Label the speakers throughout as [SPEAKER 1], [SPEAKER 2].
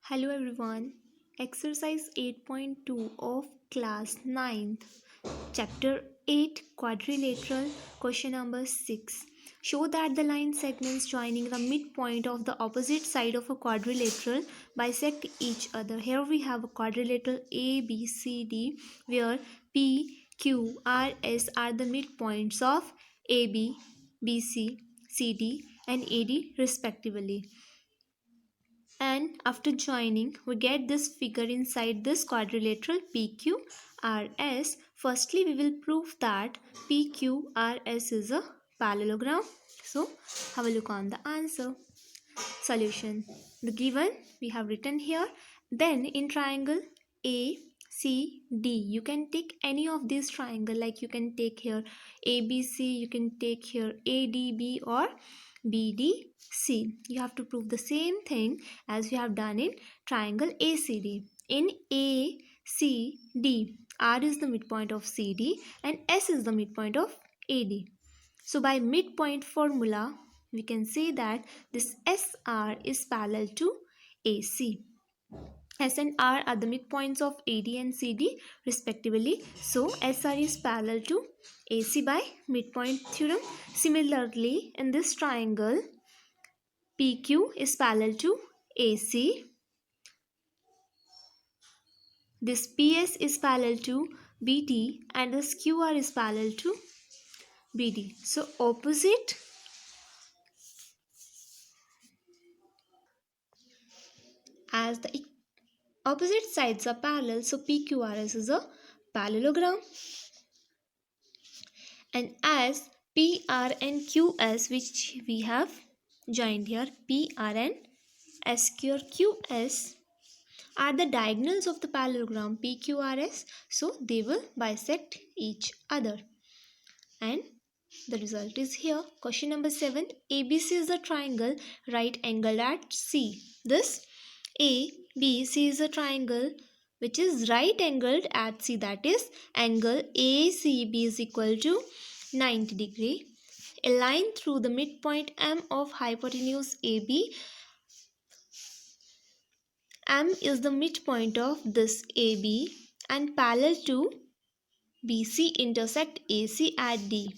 [SPEAKER 1] Hello everyone. Exercise 8.2 of class 9th, chapter 8 quadrilateral, question number 6. Show that the line segments joining the midpoint of the opposite side of a quadrilateral bisect each other. Here we have a quadrilateral ABCD where P, Q, R, S are the midpoints of AB, BC, CD and AD respectively, and after joining we get this figure inside this quadrilateral PQRS. Firstly we will prove that PQRS is a parallelogram. So have a look on the answer. Solution: the given we have written here. Then in triangle ACD you can take any of these triangle, like you can take here ABC, you can take here ADB or BDC. You have to prove the same thing as we have done in triangle ACD. In ACD, R is the midpoint of CD and S is the midpoint of AD. So by midpoint formula, we can say that this SR is parallel to AC. S and R are the midpoints of AD and CD respectively. So SR is parallel to AC by midpoint theorem. Similarly, in this triangle, PQ is parallel to AC. This PS is parallel to BT and this QR is parallel to BD. So opposite as the opposite sides are parallel, so PQRS is a parallelogram. And as PR and QS, which we have joined here, PR and SQ or QS are the diagonals of the parallelogram PQRS, so they will bisect each other. And the result is here. Question number 7. ABC is a triangle right angled at C. This ABC is a triangle which is right angled at C, that is angle ACB is equal to 90 degree. A line through the midpoint M of hypotenuse AB. M is the midpoint of this AB and parallel to BC intersect AC at D.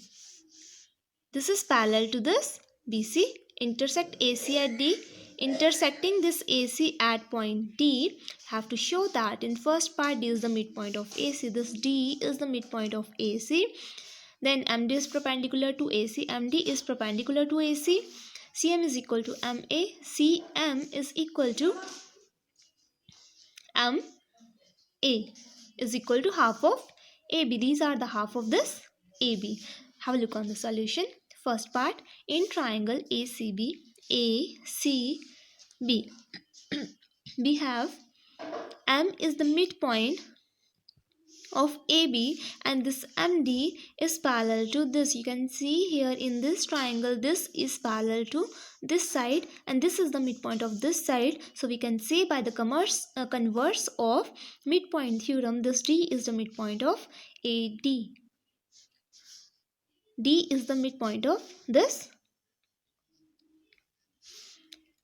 [SPEAKER 1] This is parallel to this BC intersect AC at D. Intersecting this AC at point D, have to show that in first part D is the midpoint of AC. This D is the midpoint of AC. Then MD is perpendicular to AC. MD is perpendicular to AC. CM is equal to MA. CM is equal to MA is equal to half of AB. These are the half of this AB. Have a look on the solution. First part, in triangle ACB, we have M is the midpoint of AB and this MD is parallel to this. You can see here in this triangle, this is parallel to this side and this is the midpoint of this side. So we can say by the converse of midpoint theorem, this D is the midpoint of AD. D is the midpoint of this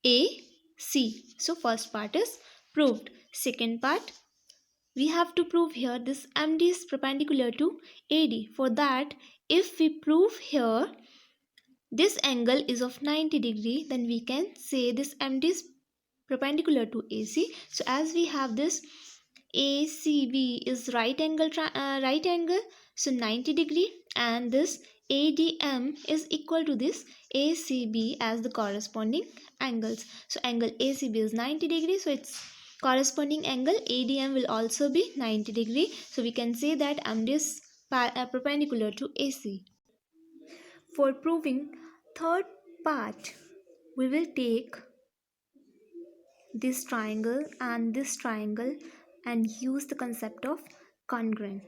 [SPEAKER 1] AC. So first part is proved. Second part, we have to prove here this MD is perpendicular to AD. For that, if we prove here this angle is of 90 degree, then we can say this MD is perpendicular to AC. So as we have this ACB is right angle, so 90 degree, and this ADM is equal to this ACB as the corresponding angles. So angle ACB is 90 degree, so its corresponding angle ADM will also be 90 degree. So we can say that MD is perpendicular to AC. For proving third part, we will take this triangle and this triangle and use the concept of congruent.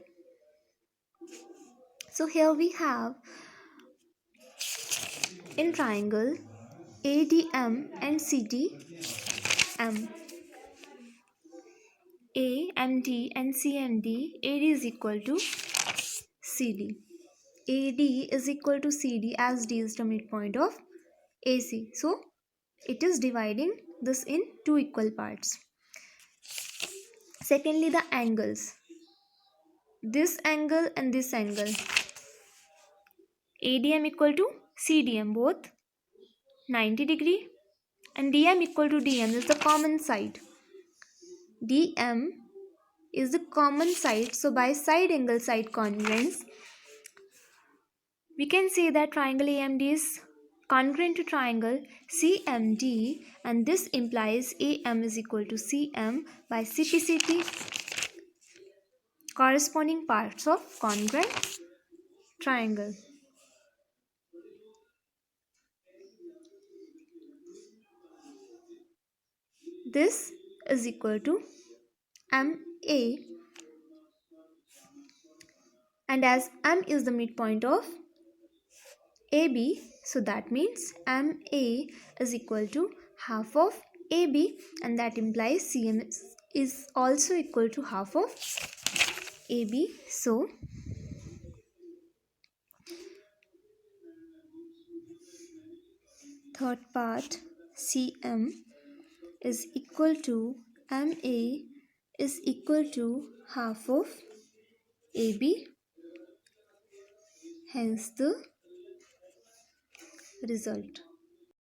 [SPEAKER 1] So here we have in triangle ADM and CDM. AMD and CMD, AD is equal to CD. AD is equal to CD as D is the midpoint of AC. So it is dividing this in two equal parts. Secondly, the angles. This angle and this angle. ADM equal to CDM, both 90 degree, and DM equal to DM is the common side. DM is the common side, so by side angle side congruence, we can say that triangle AMD is congruent to triangle CMD, and this implies AM is equal to CM by CPCT, corresponding parts of congruent triangle. This is equal to MA, and as M is the midpoint of AB, so that means MA is equal to half of AB, and that implies CM is also equal to half of AB. So third part, CM is equal to MA is equal to half of AB, hence the result.